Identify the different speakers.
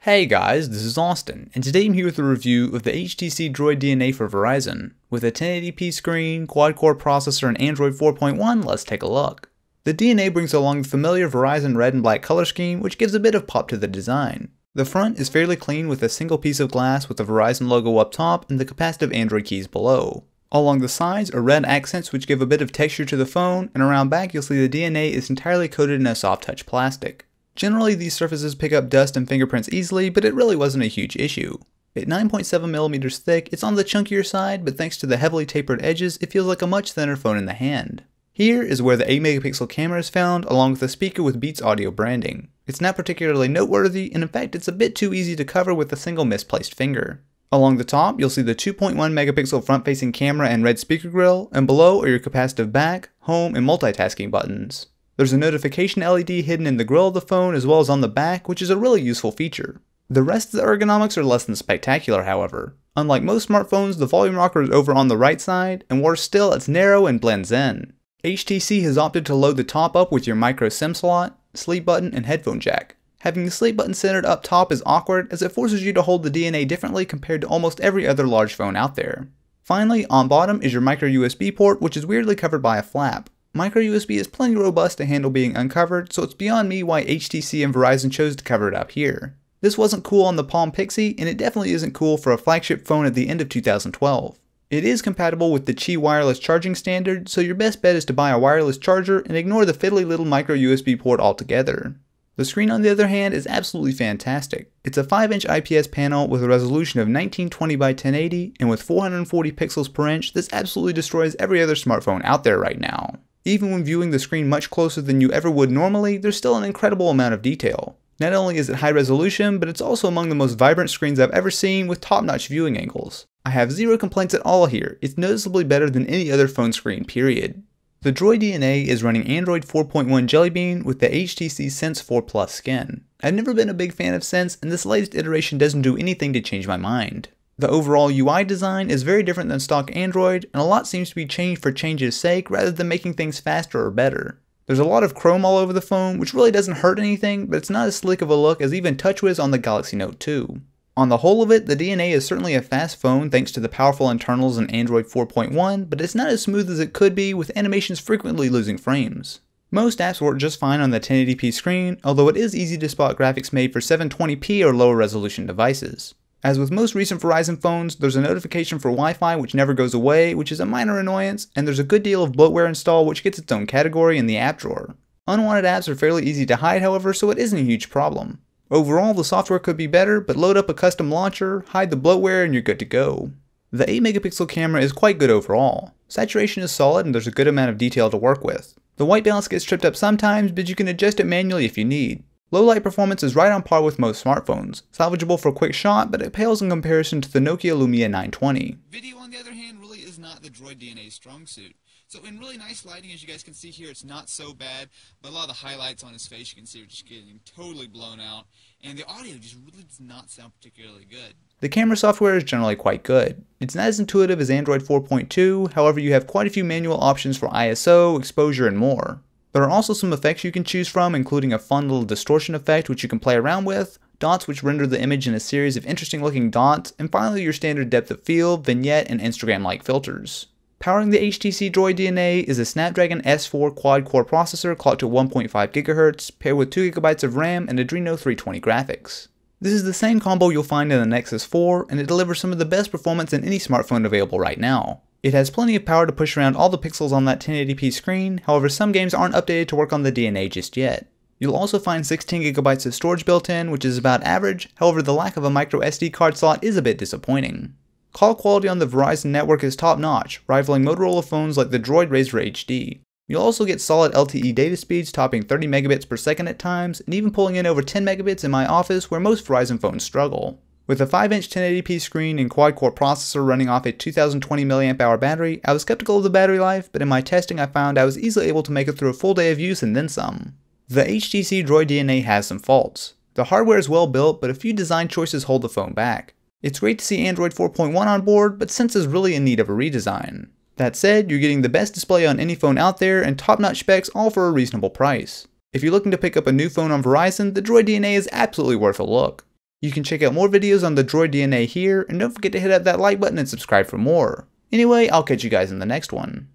Speaker 1: Hey guys, this is Austin, and today I'm here with a review of the HTC Droid DNA for Verizon. With a 1080p screen, quad-core processor, and Android 4.1, let's take a look. The DNA brings along the familiar Verizon red and black color scheme, which gives a bit of pop to the design. The front is fairly clean with a single piece of glass with the Verizon logo up top and the capacitive Android keys below. Along the sides are red accents which give a bit of texture to the phone, and around back you'll see the DNA is entirely coated in a soft touch plastic. Generally, these surfaces pick up dust and fingerprints easily, but it really wasn't a huge issue. At 9.7mm thick, it's on the chunkier side, but thanks to the heavily tapered edges, it feels like a much thinner phone in the hand. Here is where the 8MP camera is found, along with a speaker with Beats Audio branding. It's not particularly noteworthy, and in fact it's a bit too easy to cover with a single misplaced finger. Along the top, you'll see the 2.1MP front-facing camera and red speaker grille, and below are your capacitive back, home, and multitasking buttons. There's a notification LED hidden in the grille of the phone as well as on the back, which is a really useful feature. The rest of the ergonomics are less than spectacular, however. Unlike most smartphones, the volume rocker is over on the right side, and worse still, it's narrow and blends in. HTC has opted to load the top up with your micro SIM slot, sleep button, and headphone jack. Having the sleep button centered up top is awkward as it forces you to hold the DNA differently compared to almost every other large phone out there. Finally, on bottom is your micro USB port, which is weirdly covered by a flap. Micro USB is plenty robust to handle being uncovered, so it's beyond me why HTC and Verizon chose to cover it up here. This wasn't cool on the Palm Pixie, and it definitely isn't cool for a flagship phone at the end of 2012. It is compatible with the Qi wireless charging standard, so your best bet is to buy a wireless charger and ignore the fiddly little micro USB port altogether. The screen, on the other hand, is absolutely fantastic. It's a 5-inch IPS panel with a resolution of 1920 by 1080, and with 440 pixels per inch, this absolutely destroys every other smartphone out there right now. Even when viewing the screen much closer than you ever would normally, there's still an incredible amount of detail. Not only is it high resolution, but it's also among the most vibrant screens I've ever seen with top-notch viewing angles. I have zero complaints at all here. It's noticeably better than any other phone screen, period. The Droid DNA is running Android 4.1 Jellybean with the HTC Sense 4 Plus skin. I've never been a big fan of Sense, and this latest iteration doesn't do anything to change my mind. The overall UI design is very different than stock Android, and a lot seems to be changed for change's sake rather than making things faster or better. There's a lot of chrome all over the phone, which really doesn't hurt anything, but it's not as slick of a look as even TouchWiz on the Galaxy Note 2. On the whole of it, the DNA is certainly a fast phone thanks to the powerful internals in Android 4.1, but it's not as smooth as it could be, with animations frequently losing frames. Most apps work just fine on the 1080p screen, although it is easy to spot graphics made for 720p or lower resolution devices. As with most recent Verizon phones, there's a notification for Wi-Fi which never goes away, which is a minor annoyance, and there's a good deal of bloatware installed which gets its own category in the app drawer. Unwanted apps are fairly easy to hide, however, so it isn't a huge problem. Overall, the software could be better, but load up a custom launcher, hide the bloatware, and you're good to go. The 8MP camera is quite good overall. Saturation is solid and there's a good amount of detail to work with. The white balance gets tripped up sometimes, but you can adjust it manually if you need. Low light performance is right on par with most smartphones, salvageable for a quick shot, but it pales in comparison to the Nokia Lumia 920.
Speaker 2: Video, on the other hand, really is not the Droid DNA's strong suit. So in really nice lighting, as you guys can see here, it's not so bad, but a lot of the highlights on his face you can see are just getting totally blown out, and the audio just really does not sound particularly good.
Speaker 1: The camera software is generally quite good. It's not as intuitive as Android 4.2, however you have quite a few manual options for ISO, exposure, and more. There are also some effects you can choose from, including a fun little distortion effect which you can play around with, dots which render the image in a series of interesting looking dots, and finally your standard depth of field, vignette, and Instagram-like filters. Powering the HTC Droid DNA is a Snapdragon S4 quad-core processor clocked to 1.5 GHz, paired with 2GB of RAM and Adreno 320 graphics. This is the same combo you'll find in the Nexus 4, and it delivers some of the best performance in any smartphone available right now. It has plenty of power to push around all the pixels on that 1080p screen, however some games aren't updated to work on the DNA just yet. You'll also find 16GB of storage built in, which is about average, however the lack of a micro SD card slot is a bit disappointing. Call quality on the Verizon network is top notch, rivaling Motorola phones like the Droid Razr HD. You'll also get solid LTE data speeds topping 30 megabits per second at times, and even pulling in over 10 megabits in my office where most Verizon phones struggle. With a 5-inch 1080p screen and quad-core processor running off a 2020 mAh battery, I was skeptical of the battery life, but in my testing I found I was easily able to make it through a full day of use and then some. The HTC Droid DNA has some faults. The hardware is well built, but a few design choices hold the phone back. It's great to see Android 4.1 on board, but Sense is really in need of a redesign. That said, you're getting the best display on any phone out there and top-notch specs all for a reasonable price. If you're looking to pick up a new phone on Verizon, the Droid DNA is absolutely worth a look. You can check out more videos on the Droid DNA here, and don't forget to hit that like button and subscribe for more. Anyway, I'll catch you guys in the next one.